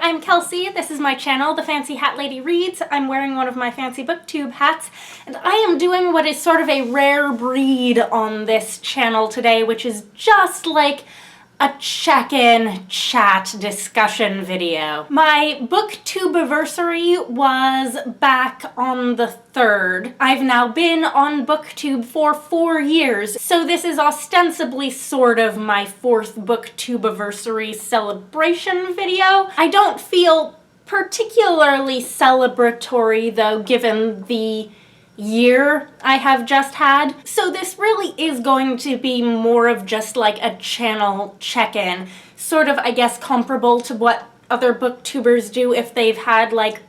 I'm Kelsey. This is my channel, The Fancy Hat Lady Reads. I'm wearing one of my fancy BookTube hats, and I am doing what is sort of a rare breed on this channel today, which is just like a check-in chat discussion video. My BookTube-versary was back on the 3rd. I've now been on BookTube for 4 years, so this is ostensibly sort of my 4th BookTube-versary celebration video. I don't feel particularly celebratory though, given the year I have just had. So this really is going to be more of just like a channel check-in, sort of, I guess, comparable to what other booktubers do if they've had like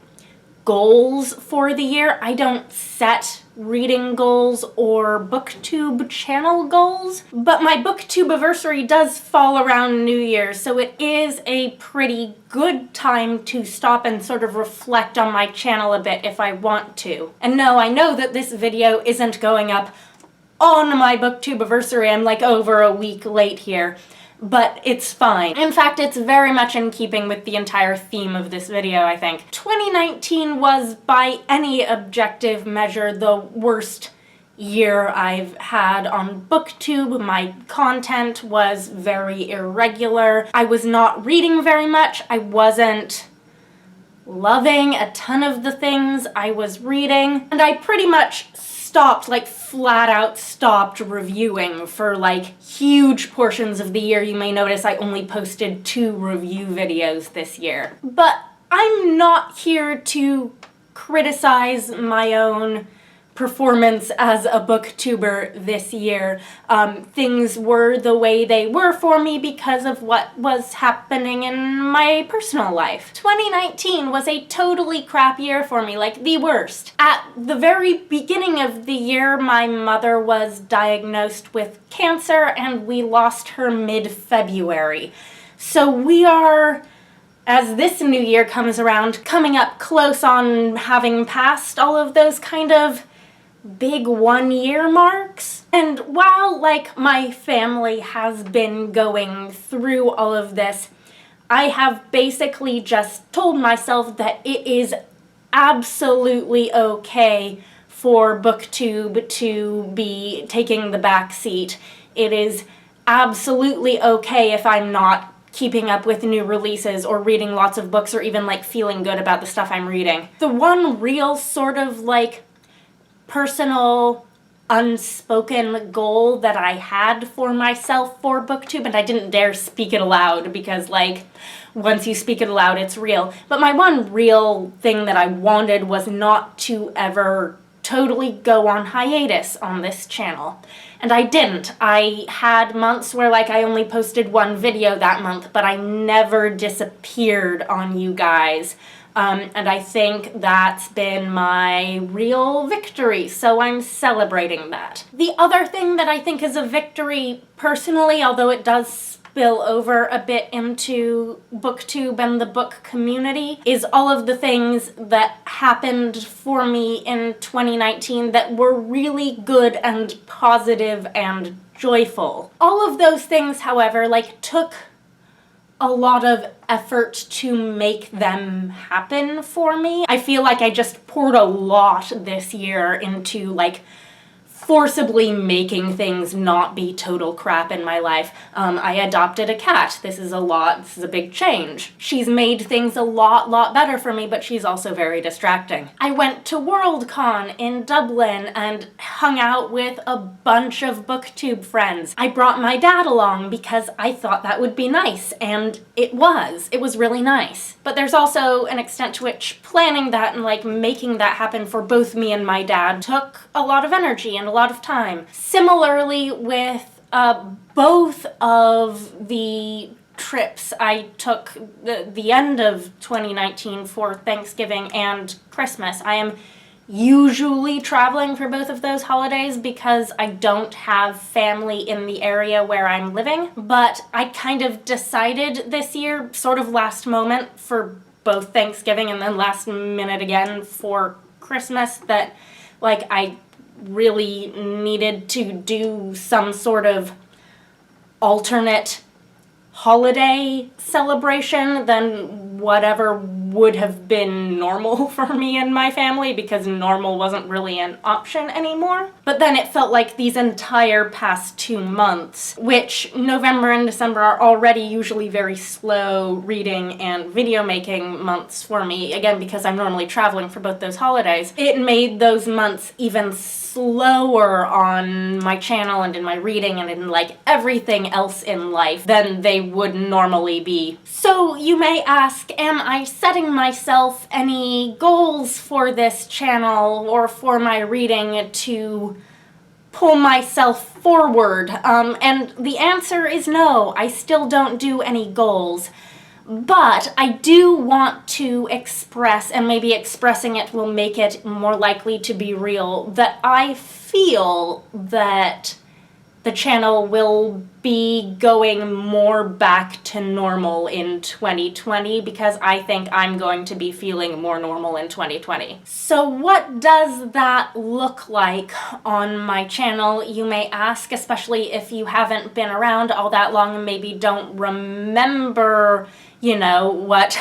goals for the year. I don't set reading goals or BookTube channel goals, but my BookTube-versary does fall around New Year's, so it is a pretty good time to stop and sort of reflect on my channel a bit if I want to. And no, I know that this video isn't going up on my BookTube-versary. I'm like over a week late here, but it's fine. In fact, it's very much in keeping with the entire theme of this video, I think. 2019 was, by any objective measure, the worst year I've had on BookTube. My content was very irregular. I was not reading very much. I wasn't loving a ton of the things I was reading, and I pretty much stopped, like flat out stopped reviewing for like huge portions of the year. You may notice I only posted 2 review videos this year. But I'm not here to criticize my own performance as a booktuber this year. Things were the way they were for me because of what was happening in my personal life. 2019 was a totally crap year for me, like the worst. At the very beginning of the year, my mother was diagnosed with cancer and we lost her mid-February. So we are, as this new year comes around, coming up close on having passed all of those kind of big 1-year marks. And while, like, my family has been going through all of this, I have basically just told myself that it is absolutely okay for BookTube to be taking the back seat. It is absolutely okay if I'm not keeping up with new releases or reading lots of books or even, like, feeling good about the stuff I'm reading. The one real sort of, like, personal, unspoken goal that I had for myself for BookTube, and I didn't dare speak it aloud because, like, once you speak it aloud, it's real. But my one real thing that I wanted was not to ever totally go on hiatus on this channel. And I didn't. I had months where, like, I only posted 1 video that month, but I never disappeared on you guys. And I think that's been my real victory, so I'm celebrating that. The other thing that I think is a victory personally, although it does spill over a bit into BookTube and the book community, is all of the things that happened for me in 2019 that were really good and positive and joyful. All of those things, however, like, took a lot of effort to make them happen for me. I feel like I just poured a lot this year into, like, forcibly making things not be total crap in my life. I adopted a cat. This is a big change. She's made things a lot better for me, but she's also very distracting. I went to WorldCon in Dublin and hung out with a bunch of BookTube friends. I brought my dad along because I thought that would be nice, and it was. It was really nice. But there's also an extent to which planning that and, like, making that happen for both me and my dad took a lot of energy and a lot of time. Similarly with both of the trips I took the end of 2019 for Thanksgiving and Christmas. I am usually traveling for both of those holidays because I don't have family in the area where I'm living, but I kind of decided this year, sort of last moment for both Thanksgiving and then last minute again for Christmas, that, like, I really needed to do some sort of alternate holiday celebration than whatever would have been normal for me and my family, because normal wasn't really an option anymore. But then it felt like these entire past 2 months, which November and December are already usually very slow reading and video making months for me, again because I'm normally traveling for both those holidays, it made those months even slower on my channel and in my reading and in like everything else in life than they would normally be. So you may ask, am I setting myself any goals for this channel or for my reading to pull myself forward? And the answer is no, I still don't do any goals. But I do want to express, and maybe expressing it will make it more likely to be real, that I feel that the channel will be going more back to normal in 2020, because I think I'm going to be feeling more normal in 2020. So what does that look like on my channel, you may ask, especially if you haven't been around all that long and maybe don't remember, you know, what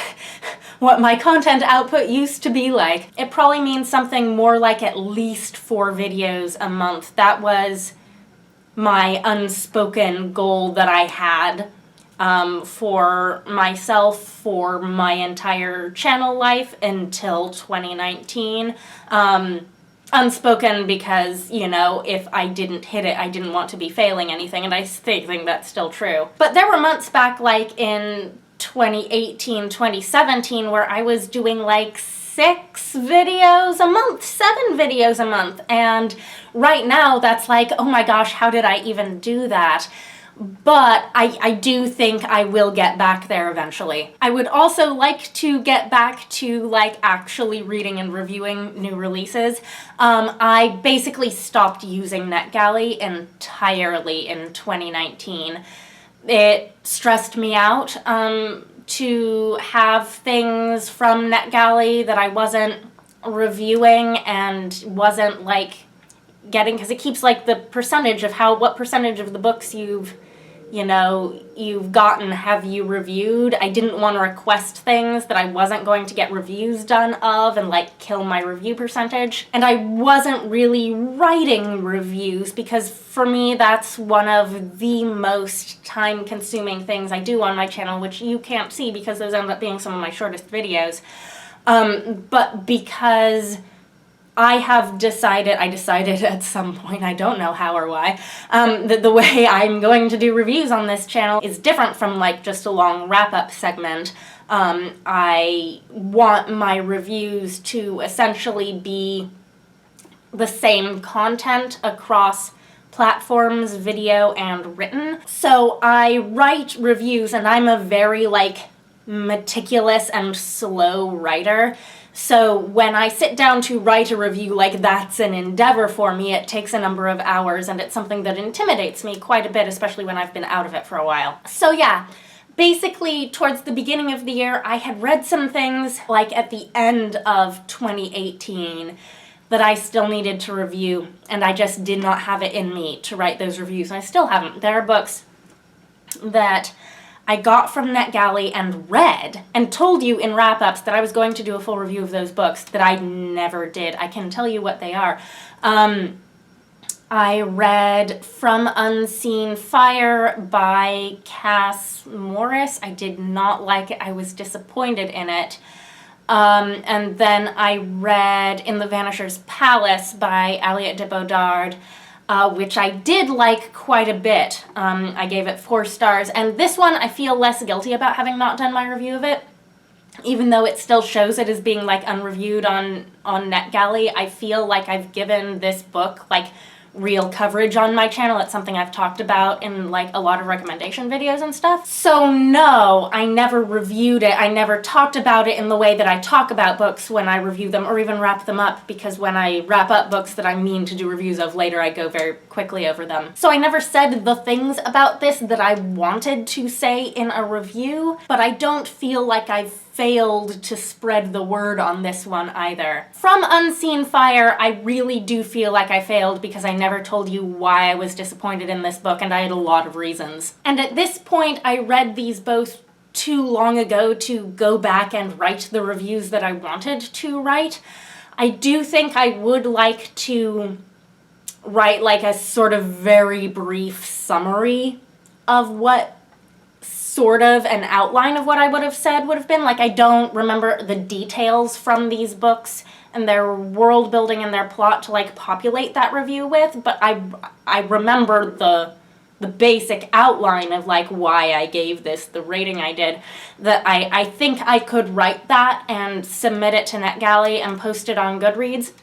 my content output used to be like. It probably means something more like at least 4 videos a month. That was my unspoken goal that I had for myself for my entire channel life until 2019. Unspoken because, you know, if I didn't hit it, I didn't want to be failing anything, and I think that's still true. But there were months back, like in 2018, 2017, where I was doing like 6 videos a month, 7 videos a month, and right now that's like, oh my gosh, how did I even do that? But I do think I will get back there eventually. I would also like to get back to like actually reading and reviewing new releases. I basically stopped using NetGalley entirely in 2019. It stressed me out to have things from NetGalley that I wasn't reviewing and wasn't like getting, because it keeps like the percentage of what percentage of the books you've gotten have you reviewed. I didn't want to request things that I wasn't going to get reviews done of and like kill my review percentage. And I wasn't really writing reviews, because for me that's one of the most time-consuming things I do on my channel, which you can't see because those end up being some of my shortest videos. But because I decided at some point, I don't know how or why, that the way I'm going to do reviews on this channel is different from like just a long wrap-up segment. I want my reviews to essentially be the same content across platforms, video and written. So I write reviews, and I'm a very like meticulous and slow writer. So when I sit down to write a review, like that's an endeavor for me. It takes a number of hours, and it's something that intimidates me quite a bit, especially when I've been out of it for a while. So yeah, basically towards the beginning of the year, I had read some things like at the end of 2018 that I still needed to review, and I just did not have it in me to write those reviews, and I still haven't. There are books that I got from NetGalley and read and told you in wrap-ups that I was going to do a full review of those books that I never did. I can tell you what they are. I read From Unseen Fire by Cass Morris. I did not like it. I was disappointed in it. And then I read In the Vanisher's Palace by Aliette de Bodard, which I did like quite a bit. I gave it 4 stars, and this one I feel less guilty about having not done my review of it. Even though it still shows it as being like unreviewed on NetGalley, I feel like I've given this book like real coverage on my channel. It's something I've talked about in like a lot of recommendation videos and stuff. So no, I never reviewed it. I never talked about it in the way that I talk about books when I review them or even wrap them up, because when I wrap up books that I mean to do reviews of later, I go very quickly over them. So I never said the things about this that I wanted to say in a review, but I don't feel like I've failed to spread the word on this one either. From Unseen Fire, I really do feel like I failed because I never told you why I was disappointed in this book, and I had a lot of reasons. And at this point, I read these both too long ago to go back and write the reviews that I wanted to write. I do think I would like to write like a sort of very brief summary of what sort of an outline of what I would have said would have been. Like, I don't remember the details from these books and their world building and their plot to like populate that review with, but I remember the basic outline of like why I gave this the rating I did, that I think I could write that and submit it to NetGalley and post it on Goodreads.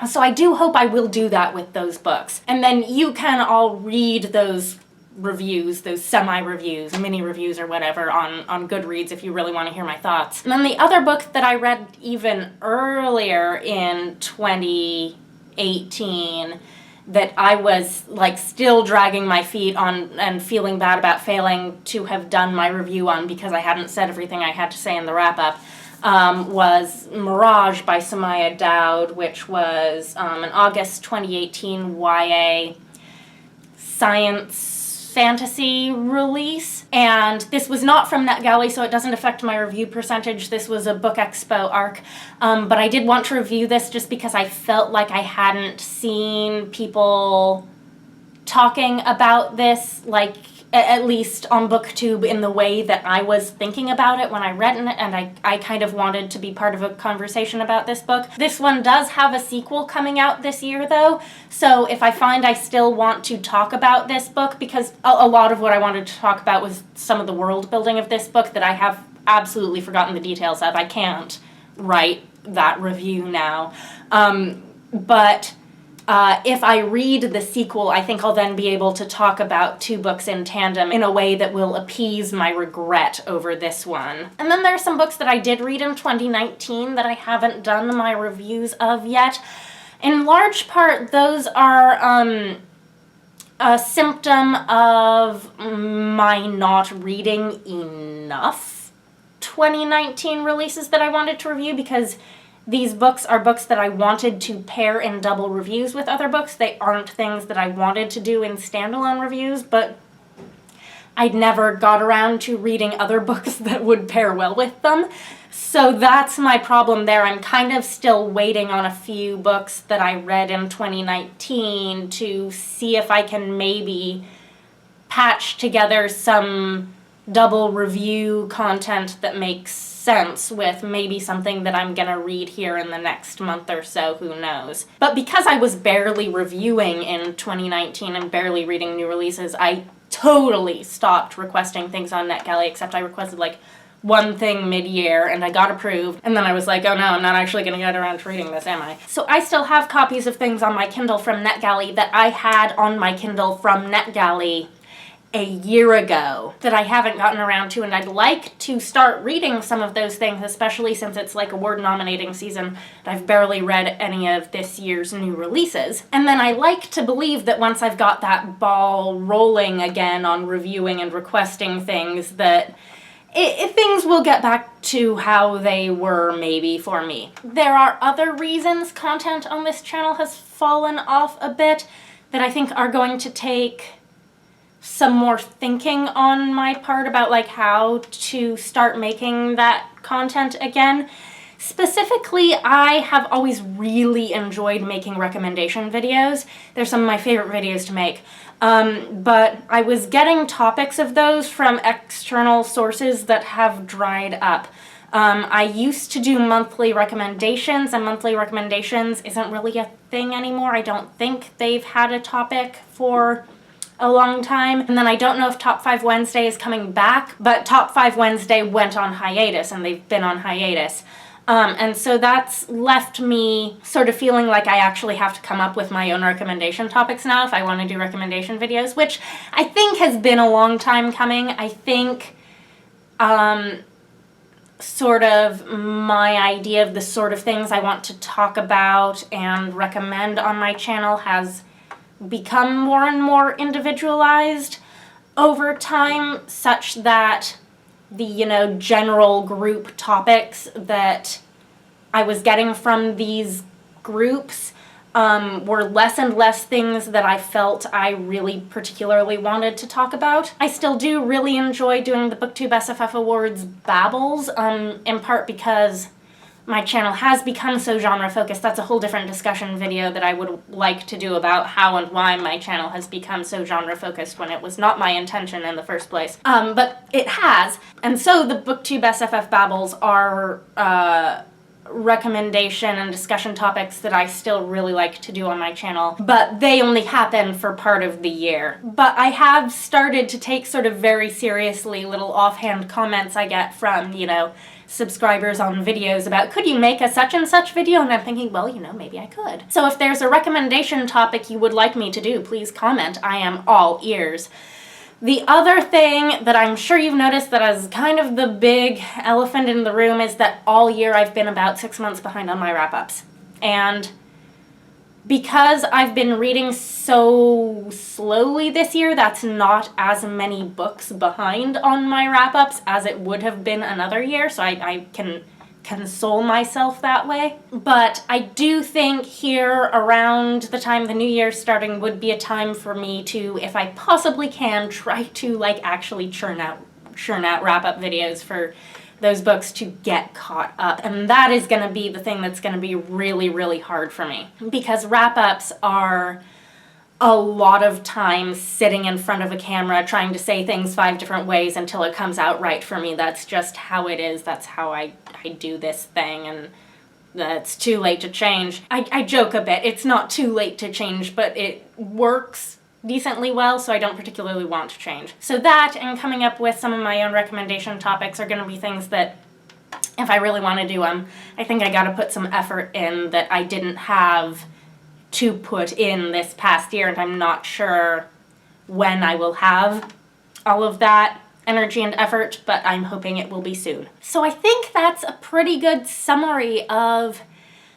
So I do hope I will do that with those books. And then you can all read those reviews, those semi-reviews, mini-reviews or whatever on Goodreads if you really want to hear my thoughts. And then the other book that I read even earlier in 2018 that I was like still dragging my feet on and feeling bad about failing to have done my review on because I hadn't said everything I had to say in the wrap-up, was Mirage by Samaya Dowd, which was an August 2018 YA science fantasy release. And this was not from NetGalley, so it doesn't affect my review percentage. This was a Book Expo arc. But I did want to review this just because I felt like I hadn't seen people talking about this, like, at least on BookTube in the way that I was thinking about it when I read it, and I kind of wanted to be part of a conversation about this book. This one does have a sequel coming out this year, though, so if I find I still want to talk about this book, because a lot of what I wanted to talk about was some of the world building of this book that I have absolutely forgotten the details of. I can't write that review now. But if I read the sequel, I think I'll then be able to talk about two books in tandem in a way that will appease my regret over this one. And then there are some books that I did read in 2019 that I haven't done my reviews of yet. In large part, those are a symptom of my not reading enough 2019 releases that I wanted to review, because these books are books that I wanted to pair in double reviews with other books. They aren't things that I wanted to do in standalone reviews, but I'd never got around to reading other books that would pair well with them. So that's my problem there. I'm kind of still waiting on a few books that I read in 2019 to see if I can maybe patch together some double review content that makes sense with maybe something that I'm gonna read here in the next month or so, who knows. But because I was barely reviewing in 2019 and barely reading new releases, I totally stopped requesting things on NetGalley, except I requested like one thing mid-year and I got approved, and then I was like, oh no, I'm not actually gonna get around to reading this, am I? So I still have copies of things on my Kindle from NetGalley that I had on my Kindle from NetGalley a year ago that I haven't gotten around to, and I'd like to start reading some of those things, especially since it's like award nominating season and I've barely read any of this year's new releases. And then I like to believe that once I've got that ball rolling again on reviewing and requesting things, that things will get back to how they were maybe for me. There are other reasons content on this channel has fallen off a bit that I think are going to take some more thinking on my part about like how to start making that content again. Specifically, I have always really enjoyed making recommendation videos. They're some of my favorite videos to make. But I was getting topics of those from external sources that have dried up. I used to do monthly recommendations, and monthly recommendations isn't really a thing anymore. I don't think they've had a topic for a long time. And then I don't know if Top 5 Wednesday is coming back, but Top 5 Wednesday went on hiatus, and they've been on hiatus. And so that's left me sort of feeling like I actually have to come up with my own recommendation topics now if I want to do recommendation videos, which I think has been a long time coming. I think sort of my idea of the sort of things I want to talk about and recommend on my channel has become more and more individualized over time, such that the, general group topics that I was getting from these groups were less and less things that I felt I really particularly wanted to talk about. I still do really enjoy doing the BookTube SFF Awards babbles, in part because my channel has become so genre-focused. That's a whole different discussion video that I would like to do about how and why my channel has become so genre-focused when it was not my intention in the first place. But it has. And so the BookTube SFF babbles are recommendation and discussion topics that I still really like to do on my channel, but they only happen for part of the year. But I have started to take sort of very seriously little offhand comments I get from, you know, subscribers on videos about, could you make a such and such video? And I'm thinking, well, you know, maybe I could. So if there's a recommendation topic you would like me to do, please comment. I am all ears. The other thing that I'm sure you've noticed that is kind of the big elephant in the room is that all year I've been about 6 months behind on my wrap-ups. And because I've been reading so slowly this year, that's not as many books behind on my wrap-ups as it would have been another year, so I can console myself that way. But I do think here around the time the new year's starting would be a time for me to, if I possibly can, try to like actually churn out wrap-up videos for those books to get caught up. And that is going to be the thing that's going to be really, really hard for me, because wrap-ups are a lot of time sitting in front of a camera trying to say things 5 different ways until it comes out right for me. That's just how it is. That's how I do this thing, and it's too late to change. I joke a bit. It's not too late to change, but it works decently well, so I don't particularly want to change. So that, and coming up with some of my own recommendation topics, are going to be things that, if I really want to do them, I think I got to put some effort in that I didn't have to put in this past year, and I'm not sure when I will have all of that energy and effort, but I'm hoping it will be soon. So I think that's a pretty good summary of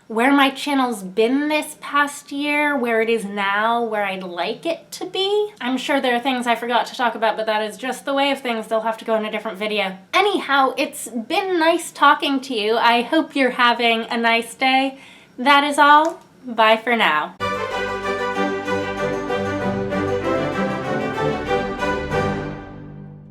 where my channel's been this past year, where it is now, where I'd like it to be. I'm sure there are things I forgot to talk about, but that is just the way of things. They'll have to go in a different video. Anyhow, it's been nice talking to you. I hope you're having a nice day. That is all. Bye for now.